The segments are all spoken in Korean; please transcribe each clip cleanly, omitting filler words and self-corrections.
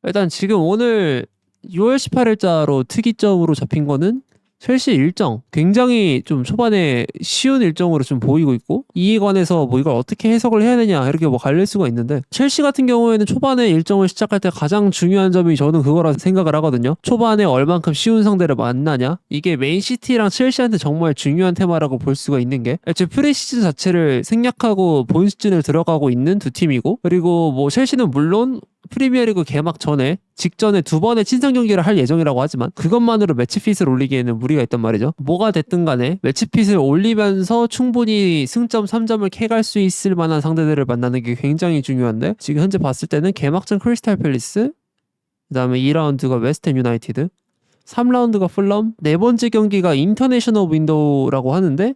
일단 지금 오늘 6월 18일자로 특이점으로 잡힌 거는 첼시 일정 굉장히 좀 초반에 쉬운 일정으로 좀 보이고 있고, 이에 관해서 뭐 이걸 어떻게 해석을 해야 되냐 이렇게 뭐 갈릴 수가 있는데, 첼시 같은 경우에는 초반에 일정을 시작할 때 가장 중요한 점이 저는 그거라 생각을 하거든요. 초반에 얼만큼 쉬운 상대를 만나냐, 이게 맨시티랑 첼시한테 정말 중요한 테마라고 볼 수가 있는 게, 애초에 프리시즌 자체를 생략하고 본 시즌을 들어가고 있는 두 팀이고, 그리고 뭐 첼시는 물론 프리미어리그 개막 전에 직전에 두 번의 친선 경기를 할 예정이라고 하지만 그것만으로 매치핏을 올리기에는 무리가 있단 말이죠. 뭐가 됐든 간에 매치핏을 올리면서 충분히 승점 3점을 캐갈 수 있을 만한 상대들을 만나는 게 굉장히 중요한데, 지금 현재 봤을 때는 개막전 크리스탈 팰리스, 그 다음에 2라운드가 웨스트햄 유나이티드, 3라운드가 풀럼, 네 번째 경기가 인터내셔널 윈도우라고 하는데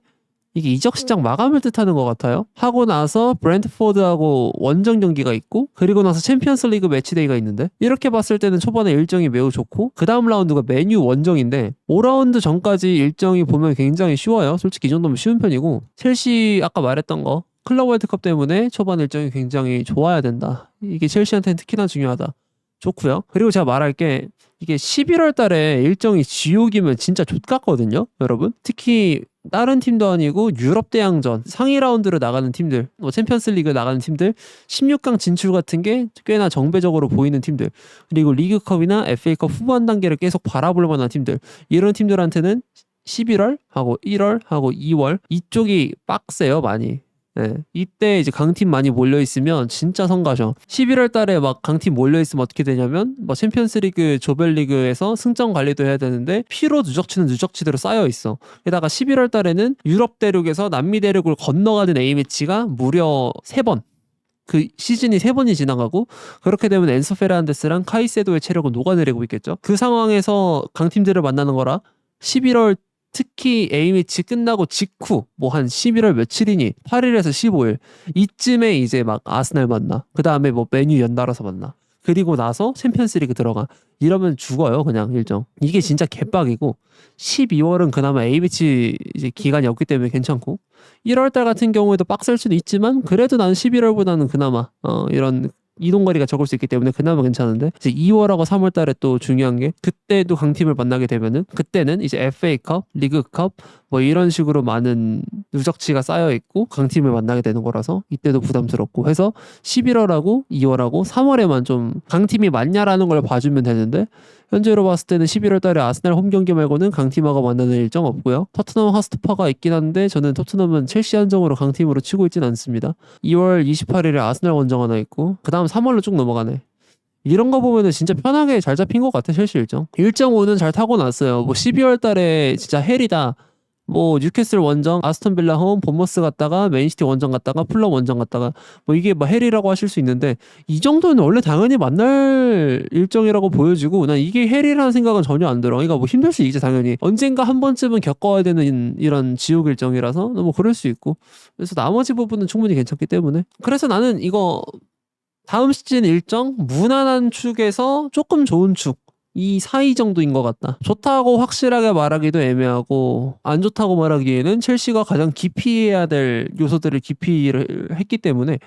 이게 이적 시장 마감을 뜻하는 것 같아요. 하고 나서 브랜트포드하고 원정 경기가 있고, 그리고 나서 챔피언스 리그 매치데이가 있는데, 이렇게 봤을 때는 초반에 일정이 매우 좋고, 그 다음 라운드가 메뉴 원정인데 5라운드 전까지 일정이 보면 굉장히 쉬워요. 솔직히 이 정도면 쉬운 편이고, 첼시 아까 말했던 거 클럽 월드컵 때문에 초반 일정이 굉장히 좋아야 된다. 이게 첼시한테는 특히나 중요하다. 좋고요. 그리고 제가 말할 게, 이게 11월 달에 일정이 지옥이면 진짜 좆같거든요, 여러분. 특히 다른 팀도 아니고 유럽 대항전 상위 라운드로 나가는 팀들, 뭐 챔피언스 리그 나가는 팀들, 16강 진출 같은 게 꽤나 정배적으로 보이는 팀들, 그리고 리그컵이나 FA컵 후반 단계를 계속 바라볼 만한 팀들, 이런 팀들한테는 11월 하고 1월 하고 2월 이쪽이 빡세요, 많이. 네. 이때 이제 강팀 많이 몰려있으면 진짜 성가셔. 11월 달에 막 강팀 몰려있으면 어떻게 되냐면, 뭐 챔피언스리그 조별리그에서 승점 관리도 해야 되는데 피로 누적치는 누적치대로 쌓여있어. 게다가 11월 달에는 유럽 대륙에서 남미 대륙을 건너가는 A매치가 무려 3번, 그 시즌이 3번이 지나가고, 그렇게 되면 엔소 페르난데스랑 카이세도의 체력은 녹아내리고 있겠죠. 그 상황에서 강팀들을 만나는 거라 11월 특히 A매치 끝나고 직후 뭐 한 11월 며칠이니 8일에서 15일 이쯤에 이제 막 아스날 만나, 그 다음에 뭐 메뉴 연달아서 만나, 그리고 나서 챔피언스리그 들어가. 이러면 죽어요 그냥 일정. 이게 진짜 개빡이고, 12월은 그나마 A매치 이제 기간이 없기 때문에 괜찮고, 1월달 같은 경우에도 빡셀 수도 있지만 그래도 난 11월보다는 그나마 이런 이동거리가 적을 수 있기 때문에 그나마 괜찮은데, 이제 2월하고 3월 달에 또 중요한 게, 그때도 강팀을 만나게 되면은 그때는 이제 FA컵, 리그컵 뭐 이런 식으로 많은 누적치가 쌓여 있고 강팀을 만나게 되는 거라서 이때도 부담스럽고 해서 11월하고 2월하고 3월에만 좀 강팀이 맞냐라는 걸 봐주면 되는데, 현재로 봤을 때는 11월 달에 아스날 홈 경기 말고는 강팀하고 만나는 일정 없고요. 토트넘 하스토파가 있긴 한데 저는 토트넘은 첼시 한정으로 강팀으로 치고 있진 않습니다. 2월 28일에 아스날 원정 하나 있고, 그 다음 3월로 쭉 넘어가네. 이런 거 보면은 진짜 편하게 잘 잡힌 것 같아, 첼시 일정. 일정 5는 잘 타고 났어요. 뭐 12월 달에 진짜 헬이다, 뭐 뉴캐슬 원정, 아스톤 빌라 홈, 본머스 갔다가 맨시티 원정 갔다가 풀럼 원정 갔다가, 뭐 이게 뭐 헬이라고 하실 수 있는데, 이 정도는 원래 당연히 만날 일정이라고 보여지고, 난 이게 헬이라는 생각은 전혀 안 들어. 그러니까 뭐 힘들 수 있지 당연히. 언젠가 한 번쯤은 겪어야 되는 이런 지옥 일정이라서 뭐 그럴 수 있고, 그래서 나머지 부분은 충분히 괜찮기 때문에, 그래서 나는 이거 다음 시즌 일정 무난한 축에서 조금 좋은 축, 이 사이 정도인 것 같다. 좋다고 확실하게 말하기도 애매하고, 안 좋다고 말하기에는 첼시가 가장 기피해야 될 요소들을 기피를 했기 때문에,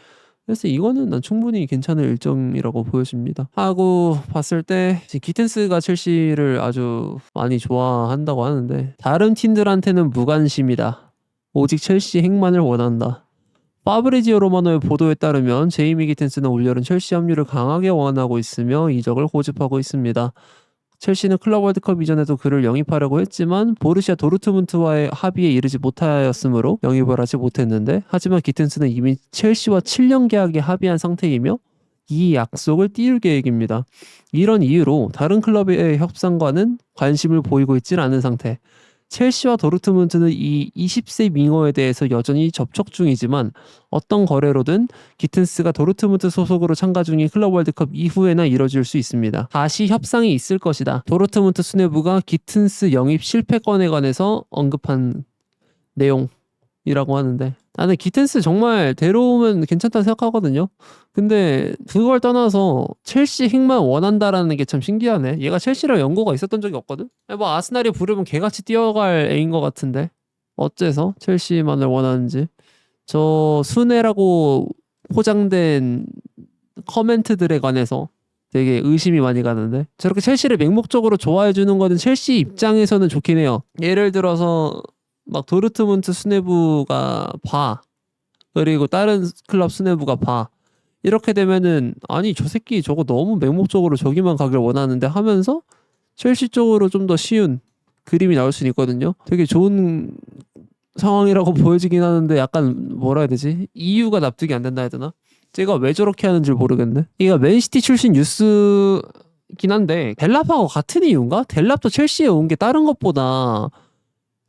그래서 이거는 난 충분히 괜찮은 일정이라고 보여집니다. 하고 봤을 때 기텐스가 첼시를 아주 많이 좋아한다고 하는데, 다른 팀들한테는 무관심이다, 오직 첼시 행만을 원한다. 파브리지오 로마노의 보도에 따르면 제이미 기텐스는 올여름 첼시 합류를 강하게 원하고 있으며 이적을 고집하고 있습니다. 첼시는 클럽 월드컵 이전에도 그를 영입하려고 했지만 보르시아 도르트문트와의 합의에 이르지 못하였으므로 영입을 하지 못했는데, 하지만 기텐스는 이미 첼시와 7년 계약에 합의한 상태이며 이 약속을 띄울 계획입니다. 이런 이유로 다른 클럽의 협상과는 관심을 보이고 있진 않은 상태. 첼시와 도르트문트는 이 20세 윙어에 대해서 여전히 접촉 중이지만, 어떤 거래로든 기튼스가 도르트문트 소속으로 참가 중인 클럽 월드컵 이후에나 이뤄질 수 있습니다. 다시 협상이 있을 것이다. 도르트문트 수뇌부가 기튼스 영입 실패건에 관해서 언급한 내용이라고 하는데, 나는 기텐스 정말 데려오면 괜찮다고 생각하거든요. 근데 그걸 떠나서 첼시 행만 원한다라는 게 참 신기하네. 얘가 첼시랑 연고가 있었던 적이 없거든. 뭐 아스날이 부르면 개같이 뛰어갈 애인 것 같은데 어째서 첼시만을 원하는지. 저 순애라고 포장된 커멘트들에 관해서 되게 의심이 많이 가는데 저렇게 첼시를 맹목적으로 좋아해 주는 거는 첼시 입장에서는 좋긴 해요. 예를 들어서 막 도르트문트 수뇌부가 봐. 그리고 다른 클럽 수뇌부가 봐. 이렇게 되면은 아니 저 새끼 저거 너무 맹목적으로 저기만 가길 원하는데 하면서 첼시 쪽으로 좀 더 쉬운 그림이 나올 수는 있거든요. 되게 좋은 상황이라고 보여지긴 하는데 약간 뭐라 해야 되지? 이유가 납득이 안 된다 해야 되나? 제가 왜 저렇게 하는지 모르겠네. 이거 맨시티 출신 뉴스긴 한데 델랍하고 같은 이유인가? 델랍도 첼시에 온 게 다른 것보다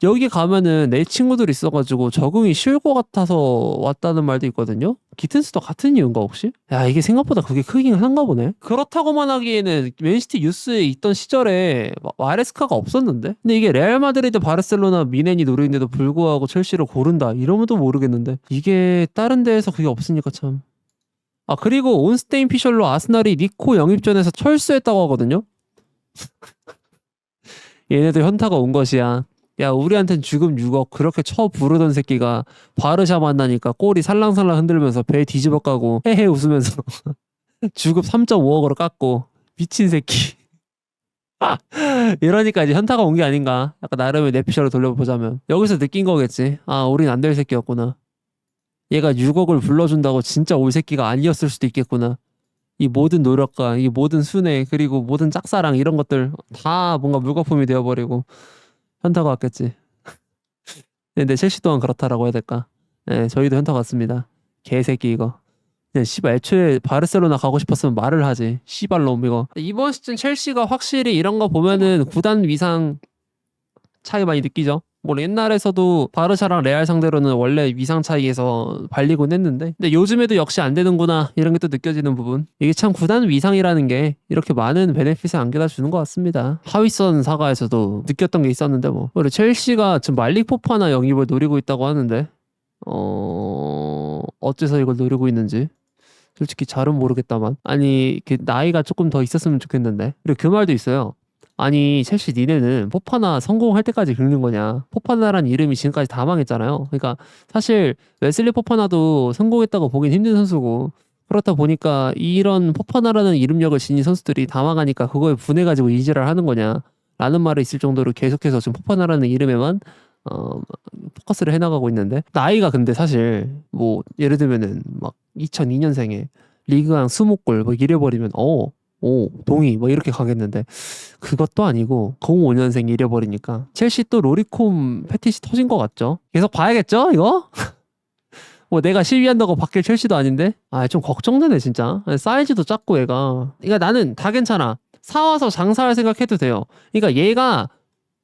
여기 가면은 내 친구들 있어가지고 적응이 쉬울 것 같아서 왔다는 말도 있거든요. 기튼스도 같은 이유인가 혹시? 야 이게 생각보다 그게 크긴 한가 보네. 그렇다고만 하기에는 맨시티 유스에 있던 시절에 마레스카가 없었는데? 근데 이게 레알 마드리드, 바르셀로나, 미넨이 노리는데도 불구하고 첼시를 고른다 이러면 또 모르겠는데 이게 다른 데에서 그게 없으니까 참. 아 그리고 온스테인 피셜로 아스날이 니코 영입전에서 철수했다고 하거든요. 얘네도 현타가 온 것이야. 야 우리한텐 주금 6억 그렇게 부르던 새끼가 바르샤 만나니까 꼬리 살랑살랑 흔들면서 배 뒤집어 까고 헤헤 웃으면서 주급 3.5억으로 깎고 미친 새끼. 이러니까 이제 현타가 온 게 아닌가. 약간 나름의 내피셜로 돌려보자면 여기서 느낀 거겠지. 아 우린 안 될 새끼였구나. 얘가 6억을 불러준다고 진짜 올 새끼가 아니었을 수도 있겠구나. 이 모든 노력과 이 모든 순애 그리고 모든 짝사랑 이런 것들 다 뭔가 물거품이 되어버리고 현타가 왔겠지. 근데 첼시 또한 그렇다라고 해야 될까? 네, 저희도 현타 왔습니다. 개새끼 이거. 그냥 씨발 애초에 바르셀로나 가고 싶었으면 말을 하지. 씨발놈 이거. 이번 시즌 첼시가 확실히 이런 거 보면은 구단 위상 차이 많이 느끼죠. 뭐 옛날에서도 바르샤랑 레알 상대로는 원래 위상 차이에서 발리곤 했는데 근데 요즘에도 역시 안 되는구나 이런 게 또 느껴지는 부분. 이게 참 구단 위상이라는 게 이렇게 많은 베네핏을 안겨다 주는 것 같습니다. 하위선 사가에서도 느꼈던 게 있었는데 뭐 그리고 첼시가 지금 말릭 포파나 영입을 노리고 있다고 하는데 어째서 이걸 노리고 있는지 솔직히 잘은 모르겠다만 아니 나이가 조금 더 있었으면 좋겠는데 그리고 그 말도 있어요. 아니 첼시 니네는 포파나 성공할 때까지 긁는 거냐. 포파나란 이름이 지금까지 다 망했잖아요. 그러니까 사실 웨슬리 포파나도 성공했다고 보긴 힘든 선수고 그렇다 보니까 이런 포파나라는 이름력을 지닌 선수들이 다 망하니까 그거에 분해가지고 이지랄 하는 거냐 라는 말이 있을 정도로 계속해서 지금 포파나라는 이름에만 포커스를 해나가고 있는데 나이가 근데 사실 뭐 예를 들면은 막 2002년생에 리그왕 20골 뭐 이래버리면 오, 동의, 뭐 이렇게 가겠는데 그것도 아니고 05년생 잃어버리니까 첼시 또 로리콤 패티시 터진 것 같죠? 계속 봐야겠죠, 이거? 뭐 내가 시위한다고 바뀔 첼시도 아닌데? 아, 좀 걱정되네, 진짜. 사이즈도 작고 얘가. 그러니까 나는 다 괜찮아. 사와서 장사할 생각해도 돼요. 그러니까 얘가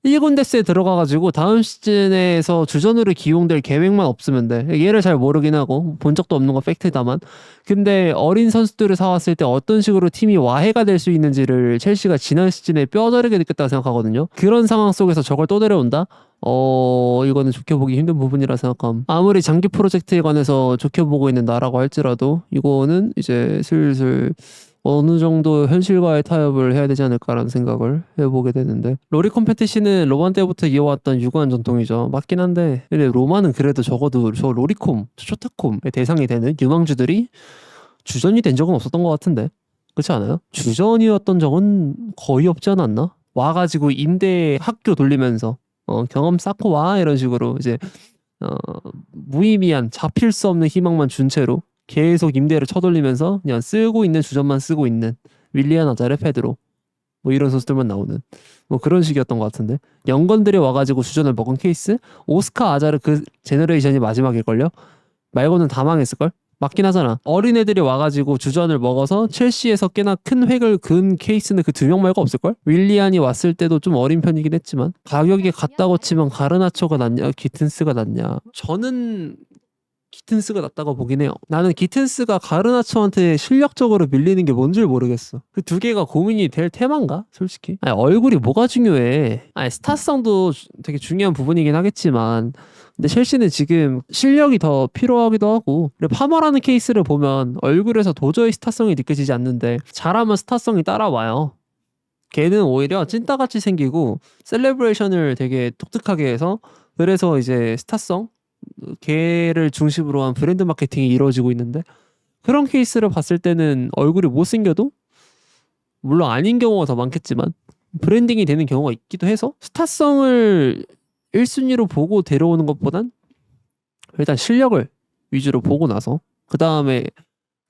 1군데스에 들어가가지고 다음 시즌에서 주전으로 기용될 계획만 없으면 돼. 얘를 잘 모르긴 하고 본 적도 없는 건 팩트다만 근데 어린 선수들을 사왔을 때 어떤 식으로 팀이 와해가 될 수 있는지를 첼시가 지난 시즌에 뼈저리게 느꼈다고 생각하거든요. 그런 상황 속에서 저걸 또 데려온다? 이거는 좋게 보기 힘든 부분이라 생각함. 아무리 장기 프로젝트에 관해서 좋게 보고 있는 나라고 할지라도 이거는 이제 슬슬 어느 정도 현실과의 타협을 해야 되지 않을까라는 생각을 해보게 되는데 로리 콤페티시는 로만 때부터 이어왔던 유구한 전통이죠. 맞긴 한데 근데 로마는 그래도 적어도 저 로리콤, 쇼타콤의 대상이 되는 유망주들이 주전이 된 적은 없었던 것 같은데 그렇지 않아요? 주전이었던 적은 거의 없지 않았나? 와가지고 임대 학교 돌리면서 경험 쌓고 와 이런 식으로 이제 무의미한 잡힐 수 없는 희망만 준 채로 계속 임대를 쳐돌리면서 그냥 쓰고 있는 주전만 쓰고 있는 윌리안 아자르 페드로 뭐 이런 선수들만 나오는 뭐 그런 식이었던 것 같은데 영건들이 와가지고 주전을 먹은 케이스 오스카 아자르 그 제너레이션이 마지막일걸요? 말고는 다 망했을걸? 맞긴 하잖아. 어린애들이 와가지고 주전을 먹어서 첼시에서 꽤나 큰 획을 그은 케이스는 그 두 명 말고 없을걸? 윌리안이 왔을 때도 좀 어린 편이긴 했지만 가격이 같다고 치면 가르나초가 낫냐 기튼스가 낫냐 저는 기튼스가 낫다고 보긴 해요. 나는 기튼스가 가르나초한테 실력적으로 밀리는 게 뭔 줄 모르겠어. 그 두 개가 고민이 될 테마인가? 솔직히. 아니, 얼굴이 뭐가 중요해. 아니, 스타성도 되게 중요한 부분이긴 하겠지만 근데 첼시는 지금 실력이 더 필요하기도 하고 그리고 파머라는 케이스를 보면 얼굴에서 도저히 스타성이 느껴지지 않는데 잘하면 스타성이 따라와요. 걔는 오히려 찐따같이 생기고 셀레브레이션을 되게 독특하게 해서 그래서 이제 스타성 걔를 중심으로 한 브랜드 마케팅이 이루어지고 있는데 그런 케이스를 봤을 때는 얼굴이 못생겨도 물론 아닌 경우가 더 많겠지만 브랜딩이 되는 경우가 있기도 해서 스타성을 1순위로 보고 데려오는 것보단 일단 실력을 위주로 보고 나서 그 다음에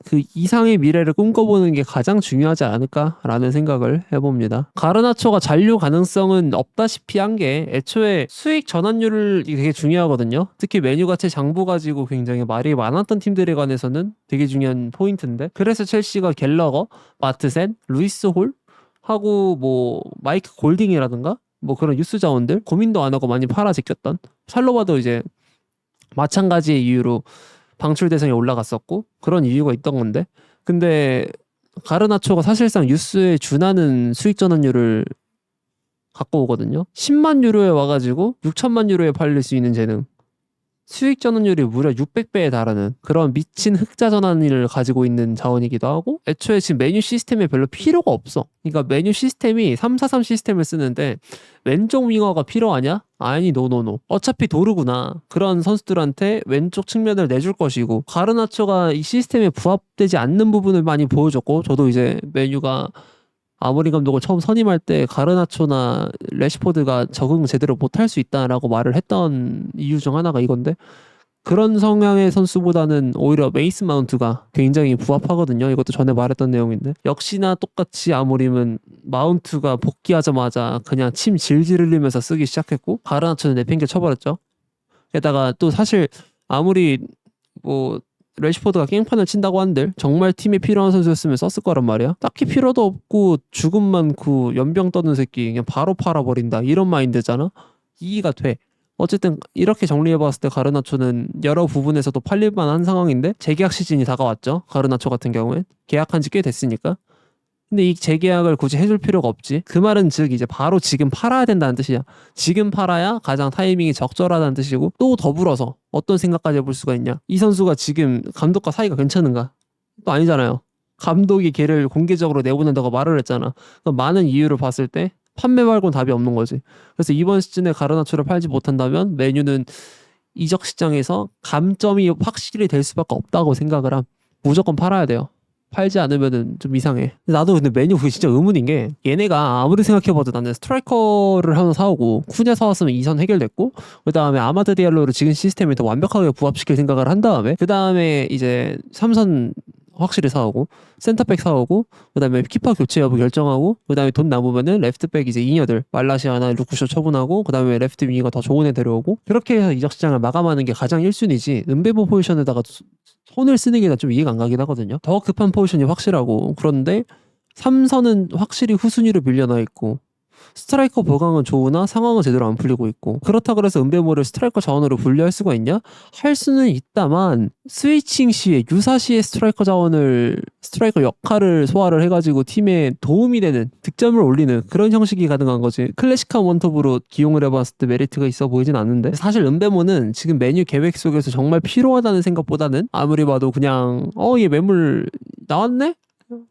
그 이상의 미래를 꿈꿔보는 게 가장 중요하지 않을까라는 생각을 해봅니다. 가르나초가 잔류 가능성은 없다시피 한 게 애초에 수익 전환율이 되게 중요하거든요. 특히 메뉴가치 장부 가지고 굉장히 말이 많았던 팀들에 관해서는 되게 중요한 포인트인데 그래서 첼시가 갤러거, 마트센, 루이스 홀 하고 뭐 마이크 골딩이라든가 뭐 그런 유스 자원들 고민도 안 하고 많이 팔아 제꼈던 살로바도 이제 마찬가지의 이유로 방출 대상에 올라갔었고 그런 이유가 있던 건데 근데 가르나초가 사실상 유스에 준하는 수익 전환율을 갖고 오거든요. 10만 유로에 와가지고 6천만 유로에 팔릴 수 있는 재능 수익 전환율이 무려 600배에 달하는 그런 미친 흑자 전환율을 가지고 있는 자원이기도 하고 애초에 지금 메뉴 시스템에 별로 필요가 없어. 그러니까 메뉴 시스템이 343 시스템을 쓰는데 왼쪽 윙어가 필요하냐? 아니 노노노. 어차피 도르구나. 그런 선수들한테 왼쪽 측면을 내줄 것이고 가르나초가 이 시스템에 부합되지 않는 부분을 많이 보여줬고 저도 이제 메뉴가 아모리 감독을 처음 선임할 때 가르나초나 레시포드가 적응 제대로 못할 수 있다라고 말을 했던 이유 중 하나가 이건데 그런 성향의 선수보다는 오히려 메이슨 마운트가 굉장히 부합하거든요. 이것도 전에 말했던 내용인데 역시나 똑같이 아모림은 마운트가 복귀하자마자 그냥 침 질질 흘리면서 쓰기 시작했고 가르나초는 내팽개 쳐버렸죠. 게다가 또 사실 아무리 뭐 레시포드가 깽판을 친다고 한들 정말 팀에 필요한 선수였으면 썼을 거란 말이야. 딱히 필요도 없고 죽음 많고 연병 떠는 새끼 그냥 바로 팔아버린다 이런 마인드잖아. 이해가 돼. 어쨌든 이렇게 정리해봤을 때 가르나초는 여러 부분에서도 팔릴만한 상황인데 재계약 시즌이 다가왔죠. 가르나초 같은 경우엔 계약한 지 꽤 됐으니까. 근데 이 재계약을 굳이 해줄 필요가 없지. 그 말은 즉 이제 바로 지금 팔아야 된다는 뜻이야. 지금 팔아야 가장 타이밍이 적절하다는 뜻이고 또 더불어서 어떤 생각까지 해볼 수가 있냐. 이 선수가 지금 감독과 사이가 괜찮은가? 또 아니잖아요. 감독이 걔를 공개적으로 내보낸다고 말을 했잖아. 많은 이유를 봤을 때 판매 말고는 답이 없는 거지. 그래서 이번 시즌에 가르나초를 팔지 못한다면 메뉴는 이적 시장에서 감점이 확실히 될 수밖에 없다고 생각을 함. 무조건 팔아야 돼요. 팔지 않으면은 좀 이상해. 나도 근데 메뉴 그게 진짜 의문인 게 얘네가 아무리 생각해봐도 나는 스트라이커를 하나 사오고 쿠냐 사왔으면 2선 해결됐고 그 다음에 아마드 디알로를 지금 시스템에 더 완벽하게 부합시킬 생각을 한 다음에 그 다음에 이제 3선 확실히 사오고 센터백 사오고 그 다음에 키퍼 교체 여부 결정하고 그 다음에 돈 남으면은 레프트백 이제 잉여들 말라시아나 루쿠쇼 처분하고 그 다음에 레프트 윙이가 더 좋은 애 데려오고 그렇게 해서 이적 시장을 마감하는 게 가장 1순위지 은베보 포지션에다가 손을 쓰는 게 좀 이해가 안 가긴 하거든요. 더 급한 포지션이 확실하고 그런데 3선은 확실히 후순위로 밀려나 있고 스트라이커 보강은 좋으나 상황은 제대로 안 풀리고 있고 그렇다 그래서 은베모를 스트라이커 자원으로 분류할 수가 있냐? 할 수는 있다만 스위칭 시에 유사시에 스트라이커 자원을 스트라이커 역할을 소화를 해가지고 팀에 도움이 되는 득점을 올리는 그런 형식이 가능한 거지. 클래식한 원톱으로 기용을 해봤을 때 메리트가 있어 보이진 않는데 사실 은베모는 지금 메뉴 계획 속에서 정말 필요하다는 생각보다는 아무리 봐도 그냥 얘 매물 나왔네?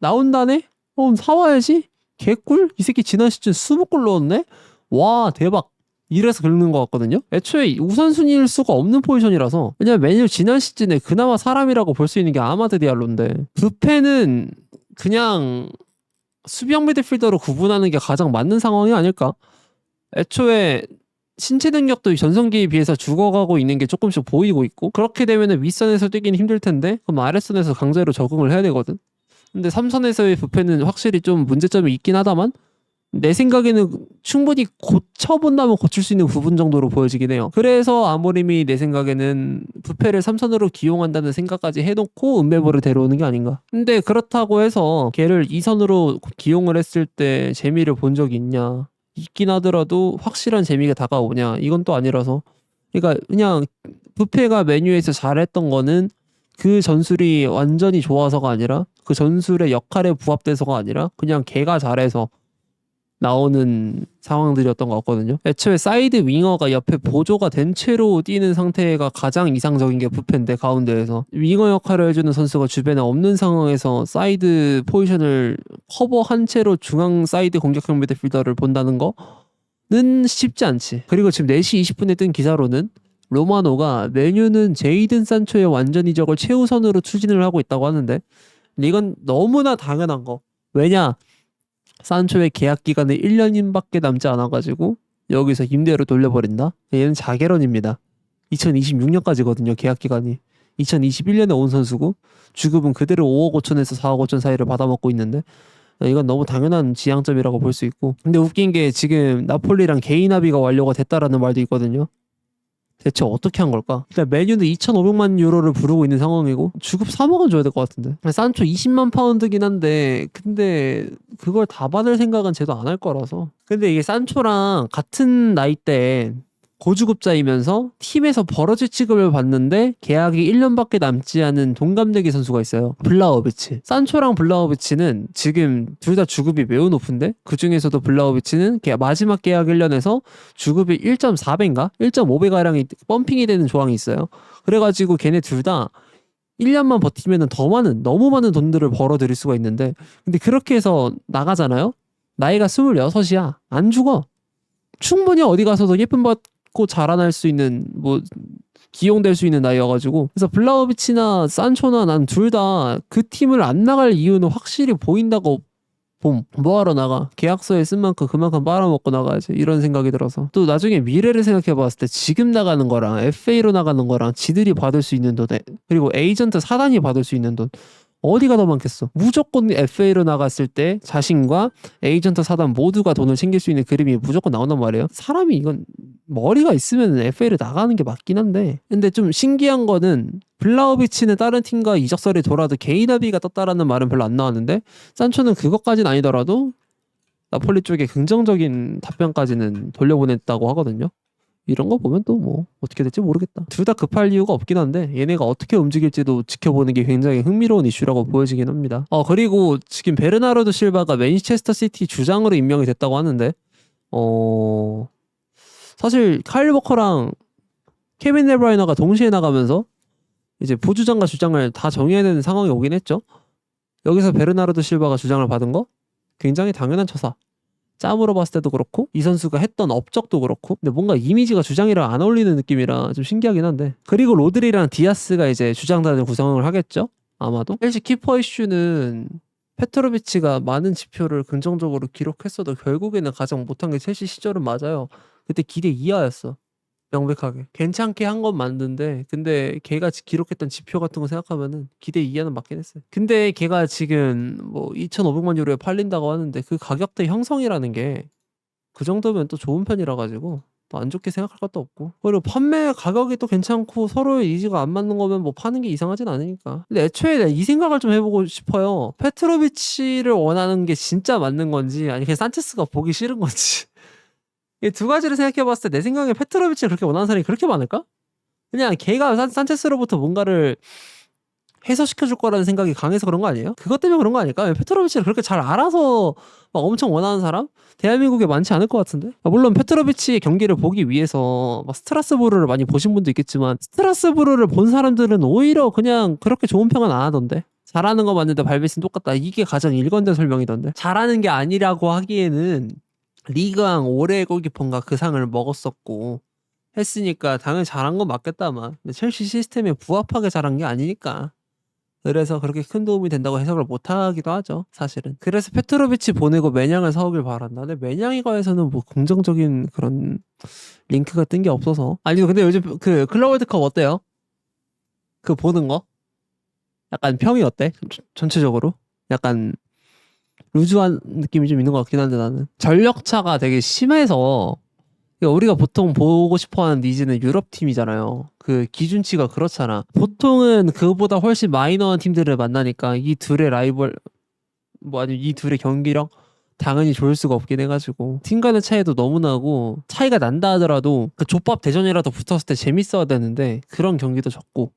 나온다네? 사와야지? 개꿀? 이 새끼 지난 시즌 20골 넣었네? 와 대박 이래서 긁는 것 같거든요. 애초에 우선순위일 수가 없는 포지션이라서 왜냐면 메뉴 지난 시즌에 그나마 사람이라고 볼 수 있는 게 아마드 디알로인데 부페는 그냥 수비형 미드필더로 구분하는 게 가장 맞는 상황이 아닐까. 애초에 신체 능력도 전성기에 비해서 죽어가고 있는 게 조금씩 보이고 있고 그렇게 되면 윗선에서 뛰기는 힘들 텐데 그럼 아랫선에서 강제로 적응을 해야 되거든. 근데 3선에서의 부패는 확실히 좀 문제점이 있긴 하다만 내 생각에는 충분히 고쳐본다면 고칠 수 있는 부분 정도로 보여지긴 해요. 그래서 아모림이 내 생각에는 부패를 3선으로 기용한다는 생각까지 해놓고 은베모를 데려오는 게 아닌가. 근데 그렇다고 해서 걔를 2선으로 기용을 했을 때 재미를 본 적이 있냐. 있긴 하더라도 확실한 재미가 다가오냐. 이건 또 아니라서. 그러니까 그냥 부패가 메뉴에서 잘했던 거는 그 전술이 완전히 좋아서가 아니라 그 전술의 역할에 부합돼서가 아니라 그냥 걔가 잘해서 나오는 상황들이었던 것 같거든요. 애초에 사이드 윙어가 옆에 보조가 된 채로 뛰는 상태가 가장 이상적인 게 부패인데 가운데에서 윙어 역할을 해주는 선수가 주변에 없는 상황에서 사이드 포지션을 커버한 채로 중앙 사이드 공격형 미드필더를 본다는 거는 쉽지 않지. 그리고 지금 4시 20분에 뜬 기사로는 로마노가 메뉴는 제이든 산초의 완전 이적을 최우선으로 추진을 하고 있다고 하는데 이건 너무나 당연한 거. 왜냐? 산초의 계약 기간이 1년밖에 남지 않아가지고 여기서 임대로 돌려버린다? 얘는 자개런입니다. 2026년까지거든요, 계약 기간이. 2021년에 온 선수고 주급은 그대로 5억 5천에서 4억 5천 사이를 받아먹고 있는데 이건 너무 당연한 지향점이라고 볼 수 있고, 근데 웃긴 게 지금 나폴리랑 개인 합의가 완료가 됐다라는 말도 있거든요. 대체 어떻게 한 걸까? 일단 메뉴는 2,500만 유로를 부르고 있는 상황이고 주급 3억은 줘야 될 것 같은데. 산초 20만 파운드긴 한데 근데 그걸 다 받을 생각은 쟤도 안 할 거라서. 근데 이게 산초랑 같은 나이대 고주급자이면서 팀에서 버러지 취급을 받는데 계약이 1년밖에 남지 않은 동갑내기 선수가 있어요. 블라호비치. 산초랑 블라호비치는 지금 둘 다 주급이 매우 높은데 그 중에서도 블라호비치는 마지막 계약 1년에서 주급이 1.4배인가? 1.5배가량이 펌핑이 되는 조항이 있어요. 그래가지고 걔네 둘 다 1년만 버티면 더 많은, 너무 많은 돈들을 벌어들일 수가 있는데 근데 그렇게 해서 나가잖아요? 나이가 26이야. 안 죽어. 충분히 어디 가서도 예쁨 받고 자라날 수 있는 뭐 기용될 수 있는 나이여가지고 그래서 블라호비치나 산초나 난 둘 다 그 팀을 안 나갈 이유는 확실히 보인다고 봄. 뭐하러 나가? 계약서에 쓴 만큼 그만큼 빨아먹고 나가야지. 이런 생각이 들어서. 또 나중에 미래를 생각해봤을 때 지금 나가는 거랑 FA로 나가는 거랑 지들이 받을 수 있는 돈 그리고 에이전트 사단이 받을 수 있는 돈 어디가 더 많겠어? 무조건 FA로 나갔을 때 자신과 에이전트 사단 모두가 돈을 챙길 수 있는 그림이 무조건 나온단 말이에요. 사람이 이건 머리가 있으면 FA를 나가는 게 맞긴 한데 근데 좀 신기한 거는 블라호비치는 다른 팀과 이적설이 돌아도 개인 합의가 떴다라는 말은 별로 안 나왔는데 산초는 그것까지는 아니더라도 나폴리 쪽에 긍정적인 답변까지는 돌려보냈다고 하거든요. 이런 거 보면 또 뭐 어떻게 될지 모르겠다. 둘 다 급할 이유가 없긴 한데 얘네가 어떻게 움직일지도 지켜보는 게 굉장히 흥미로운 이슈라고 보여지긴 합니다. 그리고 지금 베르나르도 실바가 맨체스터 시티 주장으로 임명이 됐다고 하는데 사실 카일 워커랑 케빈 데브라이너가 동시에 나가면서 이제 부주장과 주장을 다 정해야 되는 상황이 오긴 했죠. 여기서 베르나르도 실바가 주장을 받은 거 굉장히 당연한 처사. 짬으로 봤을 때도 그렇고 이 선수가 했던 업적도 그렇고 근데 뭔가 이미지가 주장이랑 안 어울리는 느낌이라 좀 신기하긴 한데 그리고 로드리랑 디아스가 이제 주장단을 구성을 하겠죠? 아마도. 사실 키퍼 이슈는 페트로비치가 많은 지표를 긍정적으로 기록했어도 결국에는 가장 못한 게 첼시 시절은 맞아요. 그때 기대 이하였어. 명백하게 괜찮게 한 건 맞는데 근데 걔가 기록했던 지표 같은 거 생각하면은 기대 이하는 맞긴 했어요. 근데 걔가 지금 뭐 2,500만 유로에 팔린다고 하는데 그 가격대 형성이라는 게 그 정도면 또 좋은 편이라 가지고 또 안 좋게 생각할 것도 없고 그리고 판매 가격이 또 괜찮고 서로의 이지가 안 맞는 거면 뭐 파는 게 이상하진 않으니까. 근데 애초에 내가 이 생각을 좀 해보고 싶어요. 페트로비치를 원하는 게 진짜 맞는 건지 아니 그냥 산체스가 보기 싫은 건지. 이 두 가지를 생각해봤을 때 내 생각에 페트로비치를 그렇게 원하는 사람이 그렇게 많을까? 그냥 걔가 산체스로부터 뭔가를 해소시켜줄 거라는 생각이 강해서 그런 거 아니에요? 그것 때문에 그런 거 아닐까? 페트로비치를 그렇게 잘 알아서 막 엄청 원하는 사람? 대한민국에 많지 않을 것 같은데? 물론 페트로비치의 경기를 보기 위해서 막 스트라스부르를 많이 보신 분도 있겠지만 스트라스부르를 본 사람들은 오히려 그냥 그렇게 좋은 평은 안 하던데? 잘하는 거 맞는데 발베이스는 똑같다. 이게 가장 일관된 설명이던데? 잘하는 게 아니라고 하기에는 리그왕 올해의 골키퍼인가 그 상을 먹었었고 했으니까 당연히 잘한 건 맞겠다만 근데 첼시 시스템에 부합하게 잘한 게 아니니까 그래서 그렇게 큰 도움이 된다고 해석을 못하기도 하죠 사실은. 그래서 페트로비치 보내고 매냥을 사오길 바란다. 근데 매냥이가에서는 뭐 긍정적인 그런 링크가 뜬 게 없어서. 아니 근데 요즘 그 클럽 월드컵 어때요? 그 보는 거? 약간 평이 어때? 전체적으로? 약간 루즈한 느낌이 좀 있는 것 같긴 한데 나는 전력차가 되게 심해서 우리가 보통 보고 싶어하는 니즈는 유럽 팀이잖아요. 그 기준치가 그렇잖아. 보통은 그보다 훨씬 마이너한 팀들을 만나니까 이 둘의 라이벌 뭐 아니면 이 둘의 경기력 당연히 좋을 수가 없긴 해가지고 팀 간의 차이도 너무 나고 차이가 난다 하더라도 그 족밥 대전이라도 붙었을 때 재밌어야 되는데 그런 경기도 적고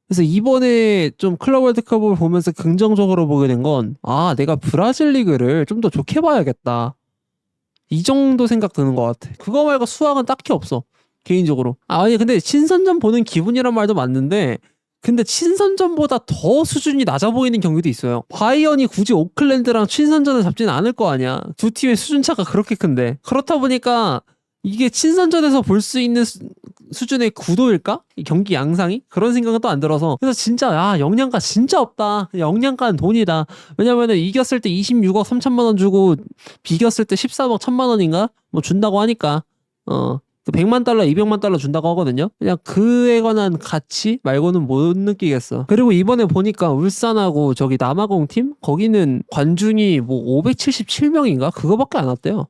그래서 이번에 좀 클럽 월드컵을 보면서 긍정적으로 보게 된 건 내가 브라질 리그를 좀 더 좋게 봐야겠다. 이 정도 생각 드는 것 같아. 그거 말고 수학은 딱히 없어. 개인적으로. 아니 근데 친선전 보는 기분이란 말도 맞는데 근데 친선전보다 더 수준이 낮아 보이는 경기도 있어요. 바이언이 굳이 오클랜드랑 친선전을 잡지는 않을 거 아니야. 두 팀의 수준 차가 그렇게 큰데. 그렇다 보니까 이게 친선전에서 볼 수 있는 수준의 구도일까? 이 경기 양상이? 그런 생각은 또 안 들어서. 그래서 진짜 영양가 진짜 없다. 영양가는 돈이다. 왜냐면은 이겼을 때 26억 3천만 원 주고 비겼을 때 13억 1천만 원인가? 뭐 준다고 하니까 그 100만 달러 200만 달러 준다고 하거든요. 그냥 그에 관한 가치 말고는 못 느끼겠어. 그리고 이번에 보니까 울산하고 저기 남아공 팀? 거기는 관중이 뭐 577명인가? 그거밖에 안 왔대요.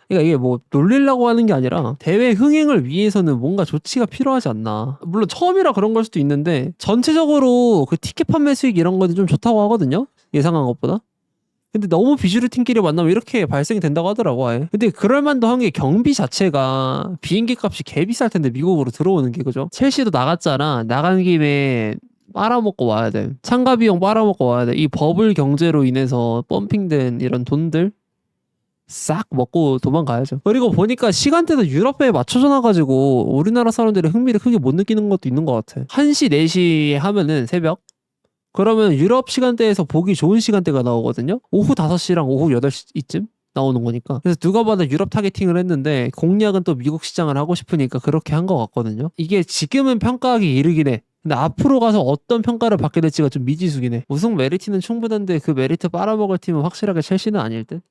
그러니까 이게 뭐 놀리려고 하는 게 아니라 대회 흥행을 위해서는 뭔가 조치가 필요하지 않나. 물론 처음이라 그런 걸 수도 있는데 전체적으로 그 티켓 판매 수익 이런 거는 좀 좋다고 하거든요. 예상한 것보다. 근데 너무 비주류 팀끼리 만나면 이렇게 발생이 된다고 하더라고 아예. 근데 그럴만도 한 게 경비 자체가 비행기 값이 개 비쌀 텐데 미국으로 들어오는 게 그죠? 첼시도 나갔잖아. 나간 김에 빨아먹고 와야 돼. 참가 비용 빨아먹고 와야 돼. 이 버블 경제로 인해서 펌핑된 이런 돈들 싹 먹고 도망가야죠. 그리고 보니까 시간대도 유럽에 맞춰져 놔가지고 우리나라 사람들이 흥미를 크게 못 느끼는 것도 있는 것 같아. 1시, 4시에 하면은 새벽? 그러면 유럽 시간대에서 보기 좋은 시간대가 나오거든요. 오후 5시랑 오후 8시쯤 나오는 거니까. 그래서 누가 봐도 유럽 타겟팅을 했는데 공략은 또 미국 시장을 하고 싶으니까 그렇게 한 것 같거든요. 이게 지금은 평가하기 이르긴 해. 근데 앞으로 가서 어떤 평가를 받게 될지가 좀 미지수긴 해. 우승 메리트는 충분한데 그 메리트 빨아먹을 팀은 확실하게 첼시는 아닐 듯?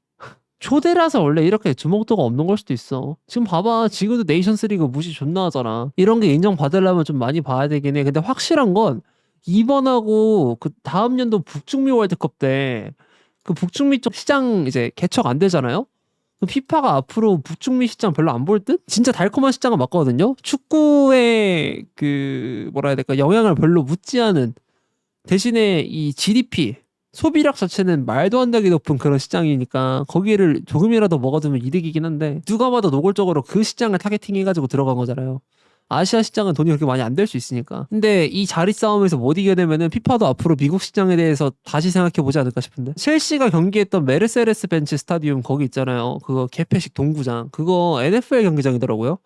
초대라서 원래 이렇게 주목도가 없는 걸 수도 있어. 지금 봐봐. 지금도 네이션스리그 무시 존나 하잖아. 이런 게 인정받으려면 좀 많이 봐야 되긴 해. 근데 확실한 건 이번하고 그 다음 연도 북중미 월드컵 때 그 북중미 쪽 시장 이제 개척 안 되잖아요? 그럼 피파가 앞으로 북중미 시장 별로 안 볼 듯? 진짜 달콤한 시장은 맞거든요? 축구의 그 뭐라 해야 될까 영향을 별로 묻지 않은 대신에 이 GDP 소비력 자체는 말도 안 되게 높은 그런 시장이니까 거기를 조금이라도 먹어두면 이득이긴 한데 누가 봐도 노골적으로 그 시장을 타겟팅해가지고 들어간 거잖아요. 아시아 시장은 돈이 그렇게 많이 안 될 수 있으니까. 근데 이 자리 싸움에서 못 이게 되면은 피파도 앞으로 미국 시장에 대해서 다시 생각해 보지 않을까 싶은데. 첼시가 경기했던 메르세데스 벤츠 스타디움 거기 있잖아요. 그거 개폐식 동구장. 그거 NFL 경기장이더라고요.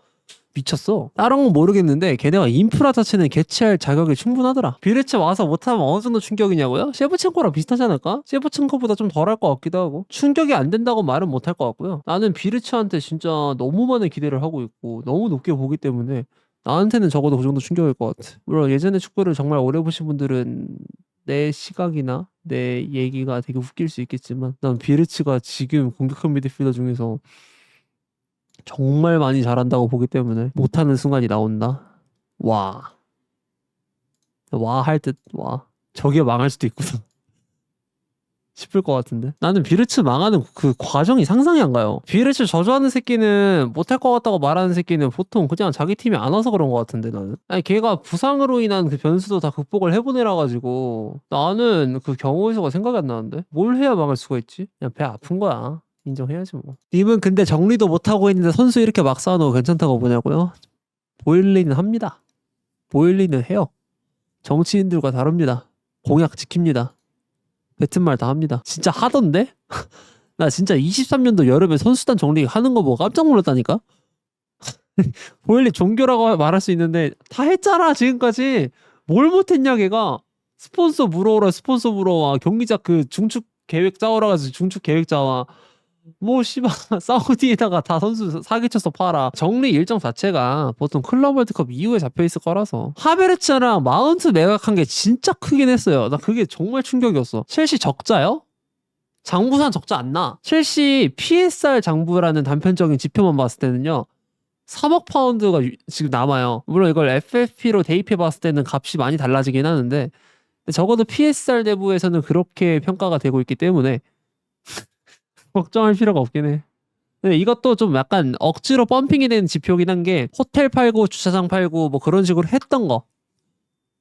미쳤어. 다른 건 모르겠는데 걔네가 인프라 자체는 개최할 자격이 충분하더라. 비레츠 와서 못하면 어느 정도 충격이냐고요? 셰브첸코랑 비슷하지 않을까? 셰브첸코보다 좀 덜할 것 같기도 하고 충격이 안 된다고 말은 못할 것 같고요. 나는 비레츠한테 진짜 너무 많은 기대를 하고 있고 너무 높게 보기 때문에 나한테는 적어도 그 정도 충격일 것 같아. 물론 예전에 축구를 정말 오래 보신 분들은 내 시각이나 내 얘기가 되게 웃길 수 있겠지만 난 비레츠가 지금 공격형 미드필더 중에서 정말 많이 잘한다고 보기 때문에 못하는 순간이 나온다. 와 할 듯 와 저게 망할 수도 있구나 싶을 것 같은데 나는 비르츠 망하는 그 과정이 상상이 안 가요. 비르츠 저주하는 새끼는 못할 것 같다고 말하는 새끼는 보통 그냥 자기 팀이 안 와서 그런 것 같은데 나는 아니 걔가 부상으로 인한 그 변수도 다 극복을 해보내라 가지고 나는 그 경우에서가 생각이 안 나는데 뭘 해야 망할 수가 있지? 그냥 배 아픈 거야. 인정해야지 뭐. 님은 근데 정리도 못하고 있는데 선수 이렇게 막 쌓아놓고 괜찮다고 보냐고요? 보일리는 합니다. 보일리는 해요. 정치인들과 다릅니다. 공약 지킵니다. 뱉은 말 다 합니다. 진짜 하던데? 나 진짜 23년도 여름에 선수단 정리하는 거 보고 깜짝 놀랐다니까? 보일리 종교라고 말할 수 있는데 다 했잖아 지금까지. 뭘 못했냐 걔가. 스폰서 물어오라 스폰서 물어와. 경기장 그 중축 계획 짜오라 가지고 중축 계획 짜와. 뭐 씨발 사우디에다가 다 선수 사기쳐서 팔아. 정리 일정 자체가 보통 클럽 월드컵 이후에 잡혀있을 거라서. 하베르츠랑 마운트 매각한 게 진짜 크긴 했어요. 나 그게 정말 충격이었어. 첼시 적자요? 장부산 적자 안 나. 첼시 PSR 장부라는 단편적인 지표만 봤을 때는요 3억 파운드가 지금 남아요. 물론 이걸 FFP로 대입해 봤을 때는 값이 많이 달라지긴 하는데 적어도 PSR 내부에서는 그렇게 평가가 되고 있기 때문에 걱정할 필요가 없긴 해. 근데 이것도 좀 약간 억지로 펌핑이 된 지표긴 한 게 호텔 팔고 주차장 팔고 뭐 그런 식으로 했던 거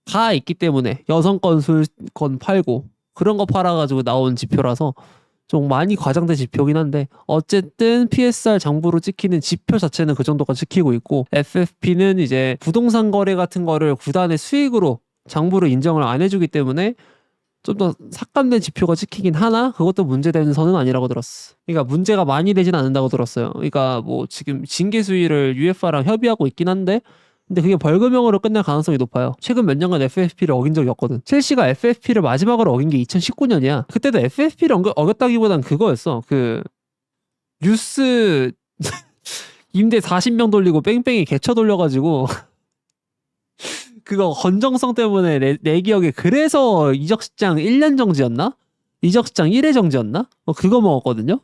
다 있기 때문에 여성권 술권 팔고 그런 거 팔아가지고 나온 지표라서 좀 많이 과장된 지표긴 한데 어쨌든 PSR 장부로 찍히는 지표 자체는 그 정도가 찍히고 있고 FFP는 이제 부동산 거래 같은 거를 구단의 수익으로 장부로 인정을 안 해주기 때문에 좀 더 삭감된 지표가 찍히긴 하나 그것도 문제되는 선은 아니라고 들었어. 그러니까 문제가 많이 되진 않는다고 들었어요. 그러니까 뭐 지금 징계 수위를 UEFA랑 협의하고 있긴 한데 근데 그게 벌금형으로 끝날 가능성이 높아요. 최근 몇 년간 FFP를 어긴 적이 없거든. 첼시가 FFP를 마지막으로 어긴 게 2019년이야. 그때도 FFP를 어겼다기보단 그거였어. 그 뉴스 임대 40명 돌리고 뺑뺑이 개쳐 돌려가지고 그거 건정성 때문에 내 기억에 그래서 이적시장 1년 정지였나? 이적시장 1회 정지였나? 그거 먹었거든요.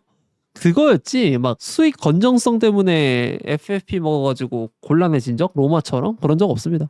그거였지. 막 수익 건정성 때문에 FFP 먹어가지고 곤란해진 적? 로마처럼? 그런 적 없습니다.